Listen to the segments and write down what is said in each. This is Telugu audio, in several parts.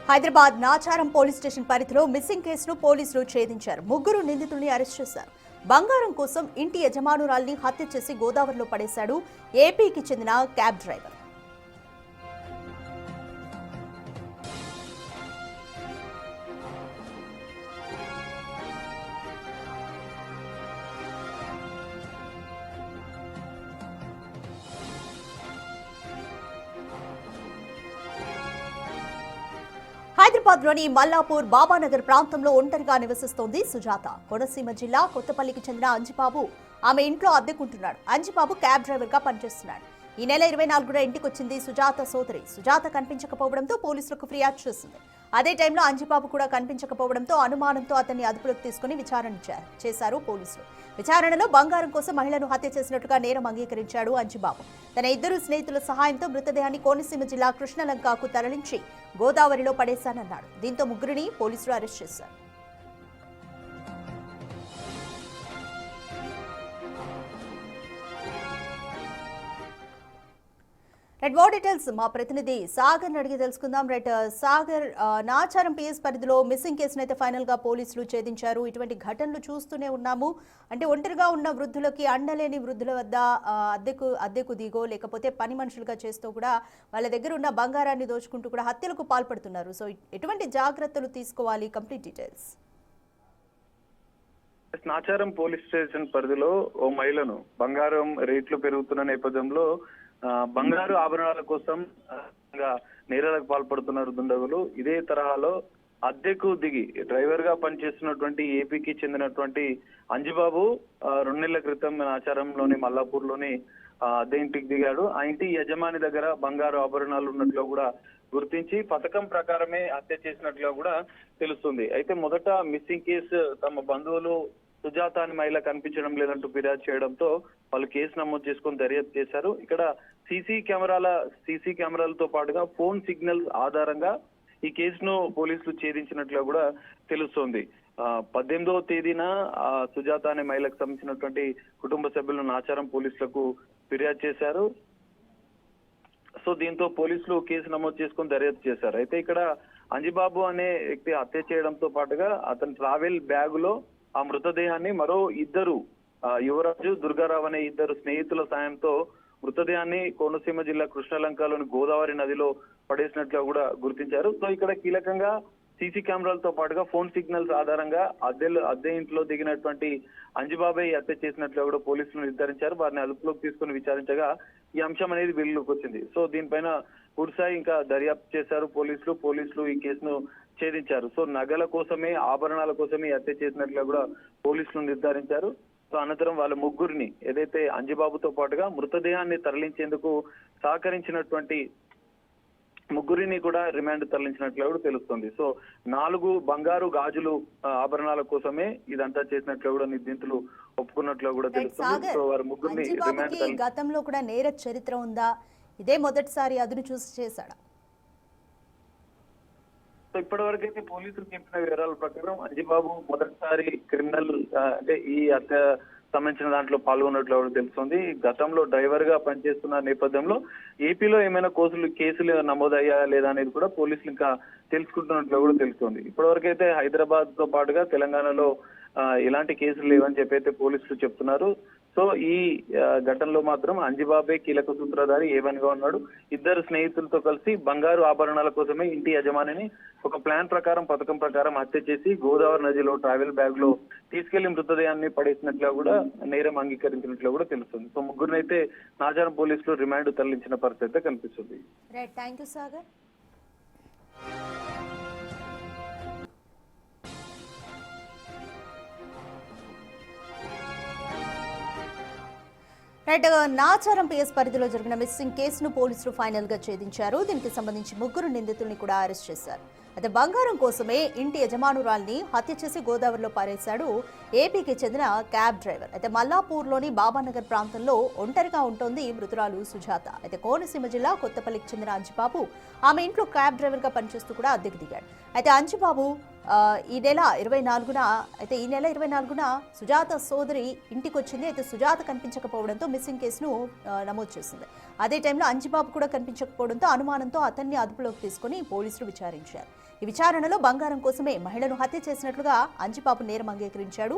హైదరాబాద్ నాచారం పోలీస్ స్టేషన్ పరిధిలో మిస్సింగ్ కేసును పోలీసులు ఛేదించారు. ముగ్గురు నిందితుల్ని అరెస్ట్ చేశారు. బంగారం కోసం ఇంటి యజమానురాల్ని హత్య చేసి గోదావరిలో పడేశాడు ఏపీకి చెందిన క్యాబ్ డ్రైవర్. హైదరాబాద్లోని మల్లాపూర్ బాబానగర్ ప్రాంతంలో ఒంటరిగా నివసిస్తోంది సుజాత. కోనసీమ జిల్లా కొత్తపల్లికి చెందిన అంజిబాబు ఆమె ఇంట్లో అద్దెకుంటున్నాడు. అంజిబాబు క్యాబ్ డ్రైవర్ గా పనిచేస్తున్నాడు. ఈ నెల 24న ఇంటికి వచ్చింది సుజాత సోదరి. సుజాత కనిపించకపోవడంతో పోలీసులకు ఫిర్యాదు చేసింది. అదే టైంలో అంజిబాబు కూడా కనిపించకపోవడంతో అనుమానంతో అతన్ని అదుపులోకి తీసుకుని విచారణ చేశారు పోలీసులు. విచారణలో బంగారం కోసం మహిళను హత్య చేసినట్టుగా నేరం అంగీకరించాడు అంజిబాబు. తన ఇద్దరు స్నేహితుల సహాయంతో మృతదేహాన్ని కోనసీమ జిల్లా కృష్ణలంకకు తరలించి గోదావరిలో పడేశానన్నాడు. దీంతో ముగ్గురిని పోలీసులు అరెస్ట్ చేశారు. రైట్, మోర్ డీటెయిల్స్ మా ప్రతినిధి సాగర్ అడిగి తెలుసుకుందాం. రైట్ సాగర్, నాచారం పిఎస్ పరిధిలో మిస్సింగ్ కేసును అయితే ఫైనల్ గా పోలీసులు ఛేదించారు. ఇటువంటి ఘటనలు చూస్తూనే ఉన్నాము. అంటే ఒంటరిగా ఉన్న వృద్ధులకి అండలేని వృద్ధుల వద్ద అద్దెకు దిగో లేకపోతే పని మనుషులుగా చేస్తూ కూడా వాళ్ళ దగ్గర ఉన్న బంగారాన్ని దోచుకుంటూ కూడా హత్యలకు పాల్పడుతున్నారు. సో ఎటువంటి జాగ్రత్తలు తీసుకోవాలి? Complete details. Nacharam police station పరిధిలో ఓ మహిళను బంగారం రేట్లు పెరుగుతున్న నేపథ్యంలో బంగారు ఆభరణాల కోసం నేరాలకు పాల్పడుతున్నారు దుండగులు. ఇదే తరహాలో అద్దెకు దిగి డ్రైవర్ గా పనిచేస్తున్నటువంటి ఏపీకి చెందినటువంటి అంజిబాబు 2 నెలల క్రితం నాచారంలోని మల్లాపూర్ లోని అద్దె ఇంటికి దిగాడు. ఆ ఇంటి యజమాని దగ్గర బంగారు ఆభరణాలు ఉన్నట్లు కూడా గుర్తించి పథకం ప్రకారమే హత్య చేసినట్లుగా కూడా తెలుస్తుంది. అయితే మొదట మిస్సింగ్ కేసు తమ బంధువులు సుజాత అని మహిళ కనిపించడం లేదంటూ ఫిర్యాదు చేయడంతో వాళ్ళు కేసు నమోదు చేసుకుని దర్యాప్తు చేశారు. ఇక్కడ సీసీ కెమెరాలతో పాటుగా ఫోన్ సిగ్నల్స్ ఆధారంగా ఈ కేసును పోలీసులు ఛేదించినట్లుగా కూడా తెలుస్తోంది. 18వ తేదీన సుజాత అనే మహిళకు సంబంధించినటువంటి కుటుంబ సభ్యులు నాచారం పోలీసులకు ఫిర్యాదు చేశారు. సో దీంతో పోలీసులు కేసు నమోదు చేసుకుని దర్యాప్తు చేశారు. అయితే ఇక్కడ అంజిబాబు అనే వ్యక్తి హత్య చేయడంతో పాటుగా అతని ట్రావెల్ బ్యాగ్ లో ఆ మృతదేహాన్ని మరో ఇద్దరు యువరాజు, దుర్గారావు అనే ఇద్దరు స్నేహితుల సాయంతో మృతదేహాన్ని కోనసీమ జిల్లా కృష్ణలంకలోని గోదావరి నదిలో పడేసినట్లుగా కూడా గుర్తించారు. సో ఇక్కడ కీలకంగా సీసీ కెమెరాలతో పాటుగా ఫోన్ సిగ్నల్స్ ఆధారంగా అద్దె ఇంట్లో దిగినటువంటి అంజిబాబే హత్య చేసినట్లుగా కూడా పోలీసులు నిర్ధారించారు. వారిని అదుపులోకి తీసుకుని విచారించగా ఈ అంశం అనేది వెలుగులోకి వచ్చింది. సో దీనిపైన పూర్తిస్థాయి ఇంకా దర్యాప్తు చేశారు పోలీసులు ఈ కేసును ఛేదించారు. సో నగల కోసమే, ఆభరణాల కోసమే హత్య చేసినట్లుగా కూడా పోలీసులు నిర్ధారించారు. సో అనంతరం వాళ్ళ ముగ్గురిని, ఏదైతే అంజిబాబుతో పాటుగా మృతదేహాన్ని తరలించేందుకు సహకరించినటువంటి ముగ్గురిని కూడా రిమాండ్ తరలించినట్లు కూడా తెలుస్తుంది. సో 4 బంగారు గాజులు ఆభరణాల కోసమే ఇదంతా చేసినట్లు కూడా నిందితులు ఒప్పుకున్నట్లు కూడా తెలుస్తుంది. సో వారి ముగ్గురిని రిమాండ్. గతంలో కూడా నేర చరిత్ర ఉందా? ఇదే మొదటిసారి అదును చూసి చేశాడా? సో ఇప్పటి వరకైతే పోలీసులు చెప్పిన వివరాల ప్రకారం అంజిబాబు మొదటిసారి క్రిమినల్ అంటే ఈ హత్య సంబంధించిన దాంట్లో పాల్గొన్నట్లు తెలుస్తుంది. గతంలో డ్రైవర్ గా పనిచేస్తున్న నేపథ్యంలో ఏపీలో ఏమైనా కేసులు నమోదయ్యా లేదా అనేది కూడా పోలీసులు ఇంకా తెలుసుకుంటున్నట్లు కూడా తెలుస్తుంది. ఇప్పటి వరకైతే హైదరాబాద్ తో పాటుగా తెలంగాణలో ఎలాంటి కేసులు లేవని చెప్పైతే పోలీసులు చెప్తున్నారు. సో ఈ ఘటనలో మాత్రం అంజిబాబే కీలక సూత్రధారి ఏవన్గా ఉన్నాడు. ఇద్దరు స్నేహితులతో కలిసి బంగారు ఆభరణాల కోసమే ఇంటి యజమానిని ఒక ప్లాన్ ప్రకారం, పథకం ప్రకారం హత్య చేసి గోదావరి నదిలో ట్రావెల్ బ్యాగ్ లో తీసుకెళ్లి మృతదేహాన్ని పడేసినట్లు కూడా నేరం అంగీకరించినట్లు కూడా తెలుస్తుంది. సో ముగ్గురిని అయితే నాచారం పోలీసులు రిమాండ్ తరలించిన పరిస్థితి కనిపిస్తుంది. రైట్, నాచారం పిఎస్ పరిధిలో జరిగిన మిస్సింగ్ కేసును పోలీసులు ఫైనల్ గా ఛేదించారు. దీనికి సంబంధించి ముగ్గురు నిందితుల్ని కూడా అరెస్ట్ చేశారు. అయితే బంగారం కోసమే ఇంటి యజమానురాల్ని హత్య చేసి గోదావరిలో పారేశాడు ఏపీకి చెందిన క్యాబ్ డ్రైవర్. అయితే మల్లాపూర్లోని బాబానగర్ ప్రాంతంలో ఒంటరిగా ఉంటోంది మృతురాలు సుజాత. అయితే కోనసీమ జిల్లా కొత్తపల్లికి చెందిన అంజిబాబు ఆమె ఇంట్లో క్యాబ్ డ్రైవర్ గా పనిచేస్తూ కూడా అద్దెకు దిగాడు. అయితే అంజిబాబు ఈ నెల 24న అయితే ఈ నెల 24న సుజాత సోదరి ఇంటికి వచ్చింది. అయితే సుజాత కనిపించకపోవడంతో మిస్సింగ్ కేసును నమోదు చేసింది. అదే టైంలో అంజిబాబు కూడా కనిపించకపోవడంతో అనుమానంతో అతన్ని అదుపులోకి తీసుకుని పోలీసులు విచారించారు. ఈ విచారణలో బంగారం కోసమే మహిళను హత్య చేసినట్లుగా అంజిబాబు నేరం అంగీకరించాడు.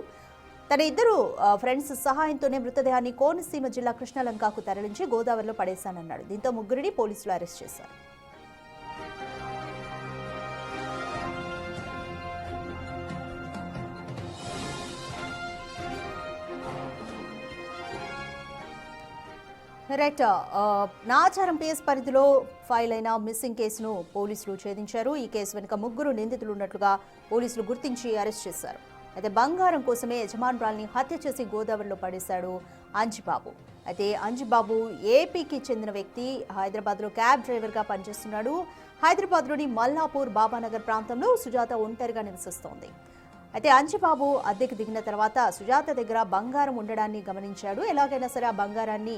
తన ఇద్దరు ఫ్రెండ్స్ సహాయంతోనే మృతదేహాన్ని కోనసీమ జిల్లా కృష్ణలంకకు తరలించి గోదావరిలో పడేశానన్నాడు. దీంతో ముగ్గురిని పోలీసులు అరెస్ట్ చేశారు. రైట్, నాచారం పిఎస్ పరిధిలో ఫైల్ అయిన మిస్సింగ్ కేసును పోలీసులు ఛేదించారు. ఈ కేసు వెనుక ముగ్గురు నిందితులు ఉన్నట్లుగా పోలీసులు గుర్తించి అరెస్ట్ చేశారు. అయితే బంగారం కోసమే యజమానురాల్ని హత్య చేసి గోదావరిలో పడేశాడు అంజిబాబు. అయితే అంజిబాబు ఏపీకి చెందిన వ్యక్తి, హైదరాబాద్లో క్యాబ్ డ్రైవర్గా పనిచేస్తున్నాడు. హైదరాబాద్లోని మల్లాపూర్ బాబానగర్ ప్రాంతంలో సుజాత ఒంటరిగా నివసిస్తోంది. అయితే అంజిబాబు అద్దెకు దిగిన తర్వాత సుజాత దగ్గర బంగారం ఉండడాన్ని గమనించాడు. ఎలాగైనా సరే ఆ బంగారాన్ని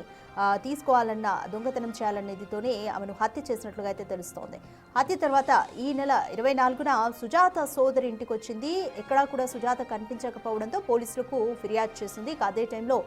తీసుకోవాలన్న, దొంగతనం చేయాలనేదితోనే ఆమెను హత్య చేసినట్లుగా అయితే తెలుస్తోంది. హత్య తర్వాత ఈ నెల 24న సుజాత సోదరి ఇంటికి వచ్చింది. ఎక్కడా కూడా సుజాత కనిపించకపోవడంతో పోలీసులకు ఫిర్యాదు చేసింది. అదే టైంలో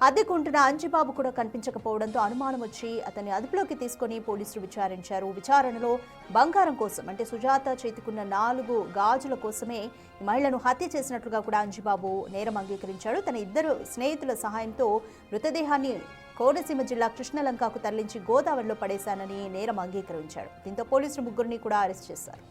అద్దెకుంటున్న అంజిబాబు కూడా కనిపించకపోవడంతో అనుమానం వచ్చి అతన్ని అదుపులోకి తీసుకొని పోలీసులు విచారించారు. విచారణలో బంగారం కోసం, అంటే సుజాత చేతికున్న 4 గాజుల కోసమే మహిళను హత్య చేసినట్లుగా కూడా అంజిబాబు నేరం అంగీకరించాడు. తన ఇద్దరు స్నేహితుల సహాయంతో మృతదేహాన్ని కోనసీమ జిల్లా కృష్ణలంకకు తరలించి గోదావరిలో పడేశానని నేరం అంగీకరించాడు. దీంతో పోలీసులు ముగ్గురిని కూడా అరెస్ట్ చేశారు.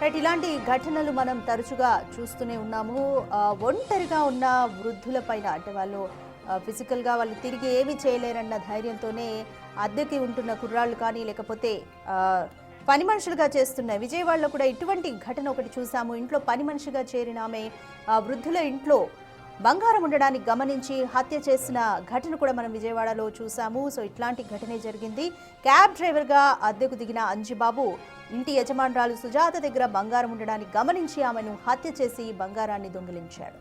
రైట్, ఇలాంటి ఘటనలు మనం తరచుగా చూస్తూనే ఉన్నాము. ఒంటరిగా ఉన్న వృద్ధుల పైన, అంటే వాళ్ళు ఫిజికల్గా వాళ్ళు తిరిగి ఏమీ చేయలేరన్న ధైర్యంతోనే అద్దెకి ఉంటున్న కుర్రాళ్ళు కానీ, లేకపోతే పని మనుషులుగా చేస్తున్న విజయవాడలో కూడా ఇటువంటి ఘటన ఒకటి చూసాము. ఇంట్లో పని మనిషిగా చేరిన ఆమె వృద్ధుల ఇంట్లో బంగారం ఉండడాన్ని గమనించి హత్య చేసిన ఘటన కూడా మనం విజయవాడలో చూసాము. సో ఇట్లాంటి ఘటనే జరిగింది. క్యాబ్ డ్రైవర్గా అద్దెకు దిగిన అంజిబాబు ఇంటి యజమానురాలు సుజాత దగ్గర బంగారం ఉండడాన్ని గమనించి ఆమెను హత్య చేసి బంగారాన్ని దొంగిలించాడు.